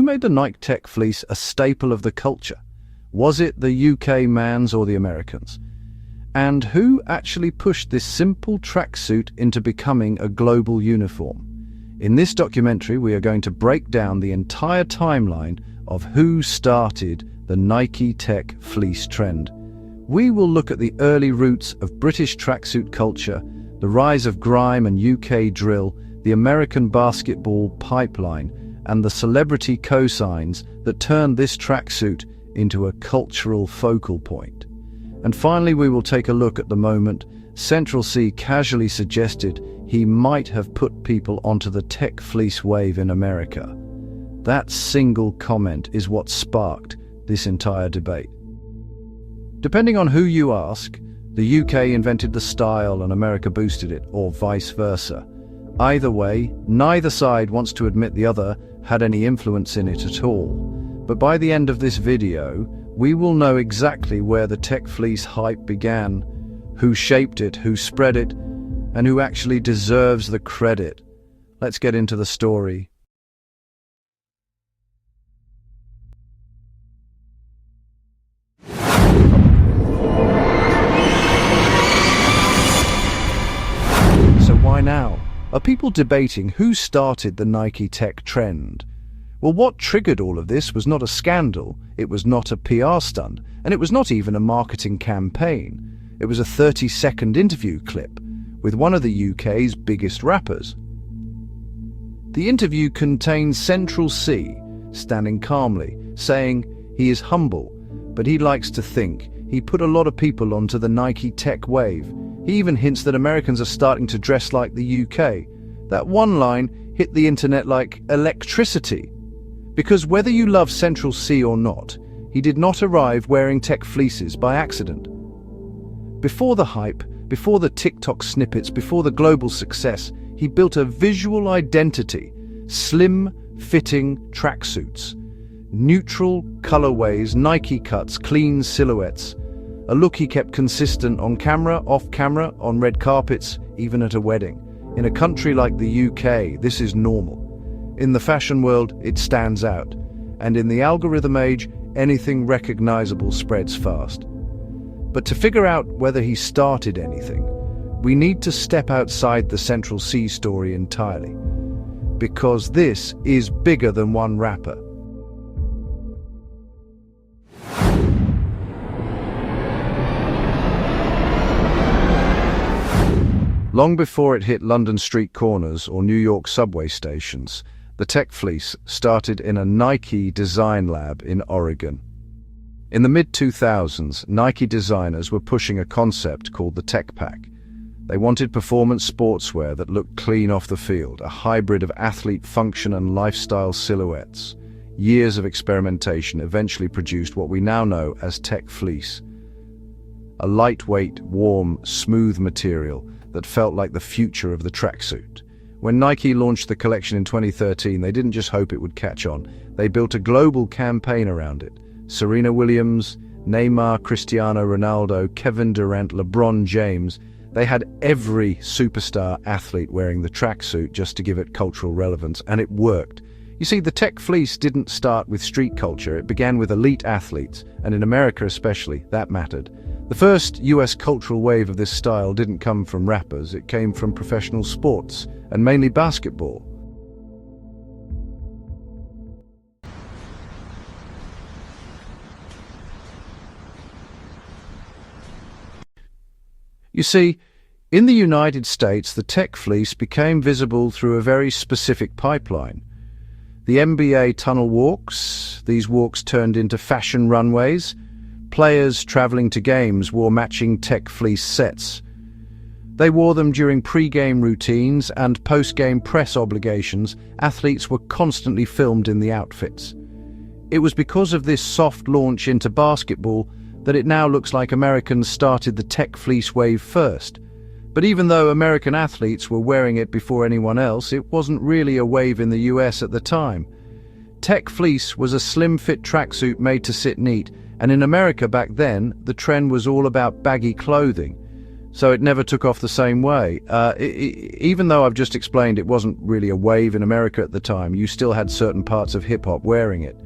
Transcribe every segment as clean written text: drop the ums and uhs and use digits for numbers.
made the Nike Tech Fleece a staple of the culture? Was it the UK mans or the Americans? And who actually pushed this simple tracksuit into becoming a global uniform? In this documentary, we are going to break down the entire timeline of who started the Nike Tech Fleece trend. We will look at the early roots of British tracksuit culture, the rise of grime and UK drill, the American basketball pipeline, and the celebrity cosigns that turned this tracksuit into a cultural focal point. And finally, we will take a look at the moment Central C casually suggested he might have put people onto the Tech Fleece wave in America. That single comment is what sparked this entire debate. Depending on who you ask, the UK invented the style and America boosted it, or vice versa. Either way, neither side wants to admit the other had any influence in it at all. But by the end of this video, we will know exactly where the Tech Fleece hype began, who shaped it, who spread it, and who actually deserves the credit. Let's get into the story. So why now? Are people debating who started the Nike Tech trend? Well, what triggered all of this was not a scandal, it was not a PR stunt, and it was not even a marketing campaign. It was a 30-second interview clip with one of the UK's biggest rappers. The interview contains Central C standing calmly, saying he is humble, but he likes to think he put a lot of people onto the Nike Tech wave. He even hints that Americans are starting to dress like the UK. That one line hit the internet like electricity. Because whether you love Central C or not, he did not arrive wearing Tech Fleeces by accident. Before the hype, before the TikTok snippets, before the global success, he built a visual identity: slim, fitting tracksuits, neutral colorways, Nike cuts, clean silhouettes. A look he kept consistent on camera, off camera, on red carpets, even at a wedding. In a country like the UK, this is normal. In the fashion world, it stands out. And in the algorithm age, anything recognizable spreads fast. But to figure out whether he started anything, we need to step outside the Central C story entirely. Because this is bigger than one rapper. Long before it hit London street corners or New York subway stations, the Tech Fleece started in a Nike design lab in Oregon. In the mid-2000s, Nike designers were pushing a concept called the Tech Pack. They wanted performance sportswear that looked clean off the field, a hybrid of athlete function and lifestyle silhouettes. Years of experimentation eventually produced what we now know as Tech Fleece. A lightweight, warm, smooth material that felt like the future of the tracksuit. When Nike launched the collection in 2013, they didn't just hope it would catch on. They built a global campaign around it. Serena Williams, Neymar, Cristiano Ronaldo, Kevin Durant, LeBron James. They had every superstar athlete wearing the tracksuit just to give it cultural relevance, and it worked. You see, the Tech Fleece didn't start with street culture. It began with elite athletes, and in America especially, that mattered. The first US cultural wave of this style didn't come from rappers, it came from professional sports, and mainly basketball. You see, in the United States, the Tech Fleece became visible through a very specific pipeline. The NBA tunnel walks, these walks turned into fashion runways. Players traveling to games wore matching Tech Fleece sets. They wore them during pre-game routines and post-game press obligations. Athletes were constantly filmed in the outfits. It was because of this soft launch into basketball that it now looks like Americans started the Tech Fleece wave first. But even though American athletes were wearing it before anyone else, it wasn't really a wave in the US at the time. Tech Fleece was a slim-fit tracksuit made to sit neat, and in America back then, the trend was all about baggy clothing. so it never took off the same way. Even though I've just explained it wasn't really a wave in America at the time, you still had certain parts of hip-hop wearing it.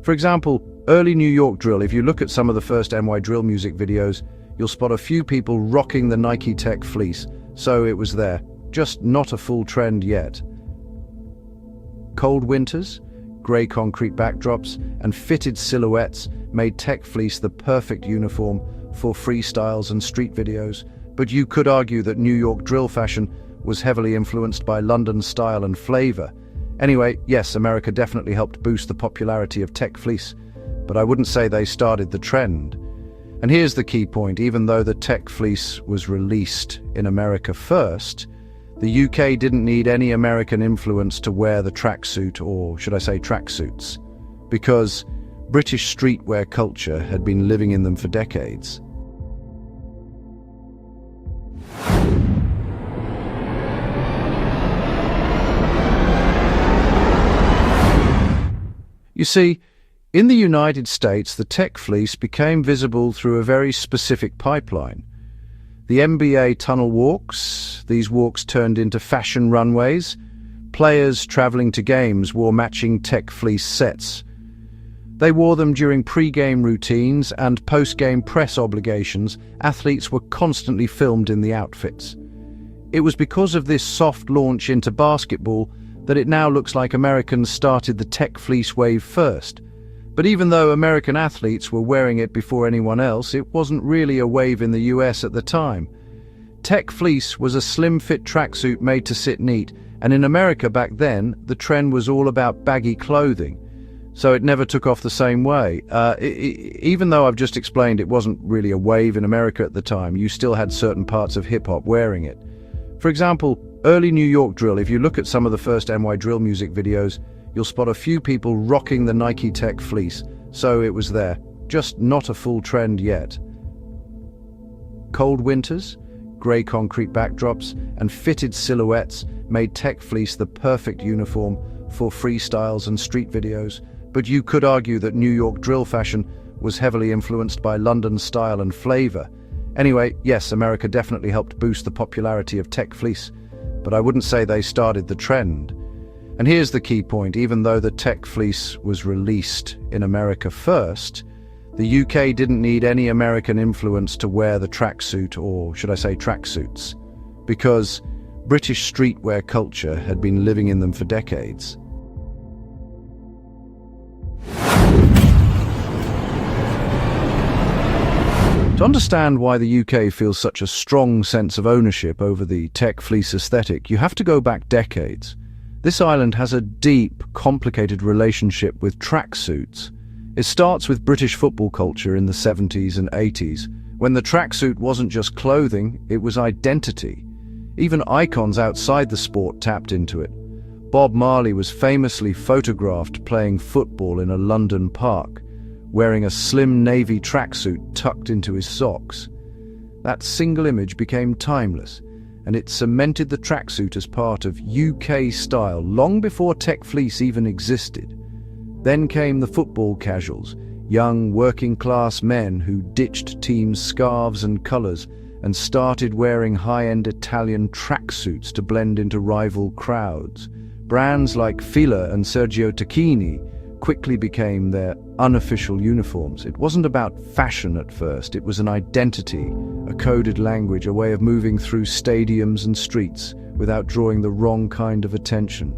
For example, early New York drill, if you look at some of the first NY drill music videos, you'll spot a few people rocking the Nike Tech Fleece, so it was there, just not a full trend yet. Cold winters, grey concrete backdrops, and fitted silhouettes made Tech Fleece the perfect uniform for freestyles and street videos, but you could argue that New York drill fashion was heavily influenced by London style and flavor. Anyway, yes, America definitely helped boost the popularity of Tech Fleece, but I wouldn't say they started the trend. And here's the key point: even though the Tech Fleece was released in America first, the UK didn't need any American influence to wear the tracksuit, or should I say tracksuits, because British streetwear culture had been living in them for decades. You see, in the United States, the Tech Fleece became visible through a very specific pipeline. The NBA tunnel walks, these walks turned into fashion runways. Players traveling to games wore matching Tech Fleece sets. They wore them during pre-game routines and post-game press obligations. Athletes were constantly filmed in the outfits. It was because of this soft launch into basketball that it now looks like Americans started the Tech Fleece wave first. But even though American athletes were wearing it before anyone else, it wasn't really a wave in the US at the time. Tech Fleece was a slim-fit tracksuit made to sit neat, and in America back then, the trend was all about baggy clothing, so it never took off the same way. Even though I've just explained it wasn't really a wave in America at the time, you still had certain parts of hip-hop wearing it. For example, early New York drill, if you look at some of the first NY drill music videos, you'll spot a few people rocking the Nike Tech Fleece, so it was there, just not a full trend yet. Cold winters, grey concrete backdrops, and fitted silhouettes made Tech Fleece the perfect uniform for freestyles and street videos, but you could argue that New York drill fashion was heavily influenced by London style and flavor. Anyway, yes, America definitely helped boost the popularity of Tech Fleece, but I wouldn't say they started the trend. And here's the key point: even though the Tech Fleece was released in America first, the UK didn't need any American influence to wear the tracksuit, or should I say tracksuits, because British streetwear culture had been living in them for decades. To understand why the UK feels such a strong sense of ownership over the Tech Fleece aesthetic, you have to go back decades. This island has a deep, complicated relationship with tracksuits. It starts with British football culture in the 70s and 80s, when the tracksuit wasn't just clothing, it was identity. Even icons outside the sport tapped into it. Bob Marley was famously photographed playing football in a London park, wearing a slim navy tracksuit tucked into his socks. That single image became timeless, and it cemented the tracksuit as part of UK style long before Tech Fleece even existed. Then came the football casuals, young working-class men who ditched team scarves and colours and started wearing high-end Italian tracksuits to blend into rival crowds. Brands like Fila and Sergio Tacchini quickly became their unofficial uniforms. It wasn't about fashion at first, it was an identity, a coded language, a way of moving through stadiums and streets without drawing the wrong kind of attention.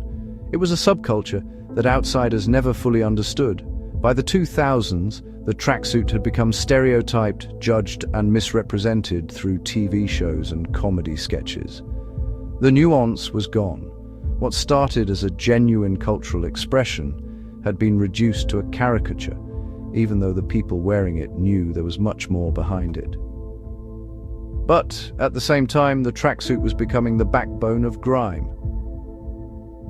It was a subculture that outsiders never fully understood. By the 2000s, the tracksuit had become stereotyped, judged, and misrepresented through TV shows and comedy sketches. The nuance was gone. What started as a genuine cultural expression had been reduced to a caricature, even though the people wearing it knew there was much more behind it. But at the same time, the tracksuit was becoming the backbone of grime.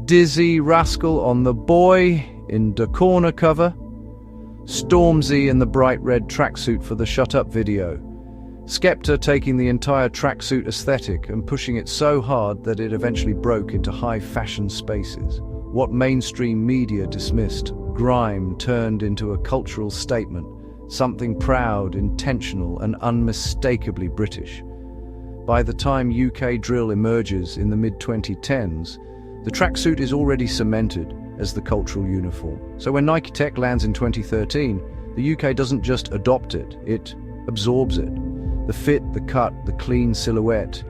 Dizzy Rascal on the Boy in the corner cover, Stormzy in the bright red tracksuit for the Shut Up video, Skepta taking the entire tracksuit aesthetic and pushing it so hard that it eventually broke into high fashion spaces. What mainstream media dismissed, grime turned into a cultural statement, something proud, intentional, and unmistakably British. By the time UK drill emerges in the mid-2010s, the tracksuit is already cemented as the cultural uniform. So when Nike Tech lands in 2013, the UK doesn't just adopt it, it absorbs it. The fit, the cut, the clean silhouette,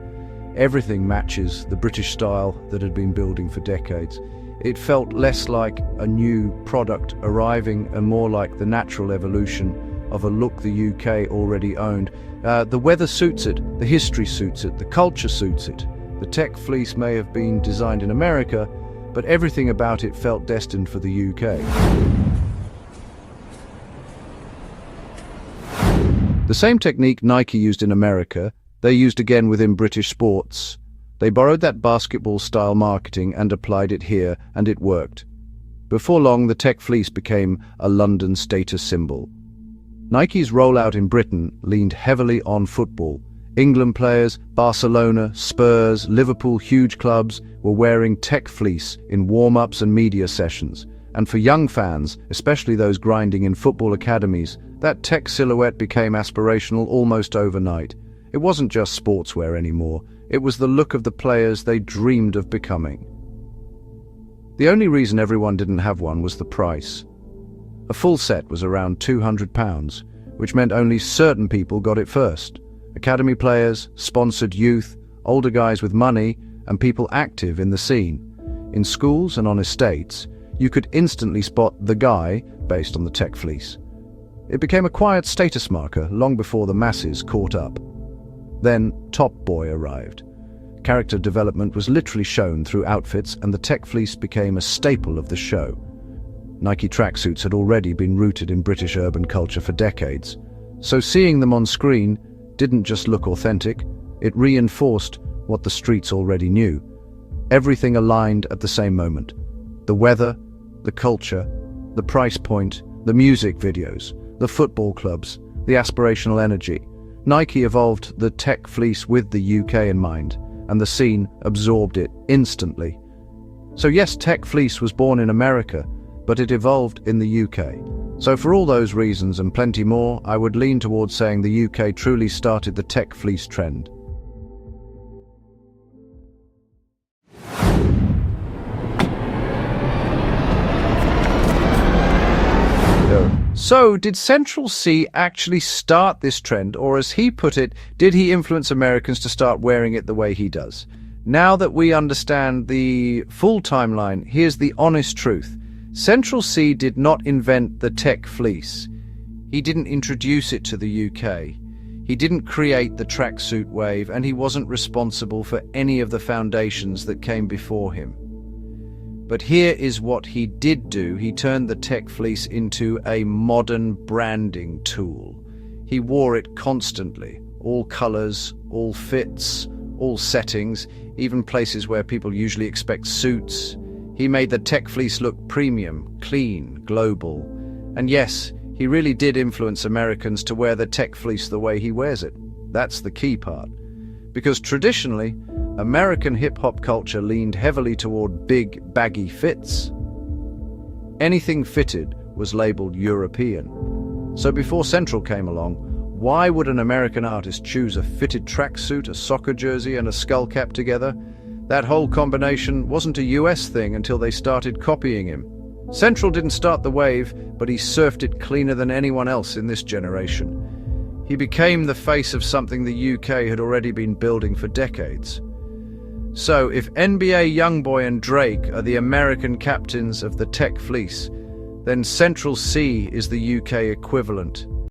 everything matches the British style that had been building for decades. It felt less like a new product arriving and more like the natural evolution of a look the UK already owned. The weather suits it, the history suits it, the culture suits it. The Tech Fleece may have been designed in America, but everything about it felt destined for the UK. The same technique Nike used in America, they used again within British sports. They borrowed that basketball-style marketing and applied it here, and it worked. Before long, the Tech Fleece became a London status symbol. Nike's rollout in Britain leaned heavily on football. England players, Barcelona, Spurs, Liverpool, huge clubs, were wearing Tech Fleece in warm-ups and media sessions. And for young fans, especially those grinding in football academies, that tech silhouette became aspirational almost overnight. It wasn't just sportswear anymore, it was the look of the players they dreamed of becoming. The only reason everyone didn't have one was the price. A full set was around £200, which meant only certain people got it first. Academy players, sponsored youth, older guys with money, and people active in the scene. In schools and on estates, you could instantly spot the guy based on the Tech Fleece. It became a quiet status marker long before the masses caught up. Then Top Boy arrived. Character development was literally shown through outfits, and the Tech Fleece became a staple of the show. Nike tracksuits had already been rooted in British urban culture for decades, so seeing them on screen didn't just look authentic, it reinforced what the streets already knew. Everything aligned at the same moment. The weather, the culture, the price point, the music videos, the football clubs, the aspirational energy. Nike evolved the Tech Fleece with the UK in mind, and the scene absorbed it instantly. So yes, Tech Fleece was born in America, but it evolved in the UK. So for all those reasons and plenty more, I would lean towards saying the UK truly started the Tech Fleece trend. So, did Central C actually start this trend, or as he put it, did he influence Americans to start wearing it the way he does? Now that we understand the full timeline, here's the honest truth. Central C did not invent the Tech Fleece. He didn't introduce it to the UK. He didn't create the tracksuit wave, and he wasn't responsible for any of the foundations that came before him. But here is what he did do. He turned the Tech Fleece into a modern branding tool. He wore it constantly, all colors, all fits, all settings, even places where people usually expect suits. He made the Tech Fleece look premium, clean, global. And yes, he really did influence Americans to wear the Tech Fleece the way he wears it. That's the key part. Because traditionally, American hip-hop culture leaned heavily toward big, baggy fits. Anything fitted was labeled European. So before Central came along, why would an American artist choose a fitted tracksuit, a soccer jersey, and a skull cap together? That whole combination wasn't a US thing until they started copying him. Central didn't start the wave, but he surfed it cleaner than anyone else in this generation. He became the face of something the UK had already been building for decades. So, if NBA Youngboy and Drake are the American captains of the Tech Fleece, then Central C is the UK equivalent.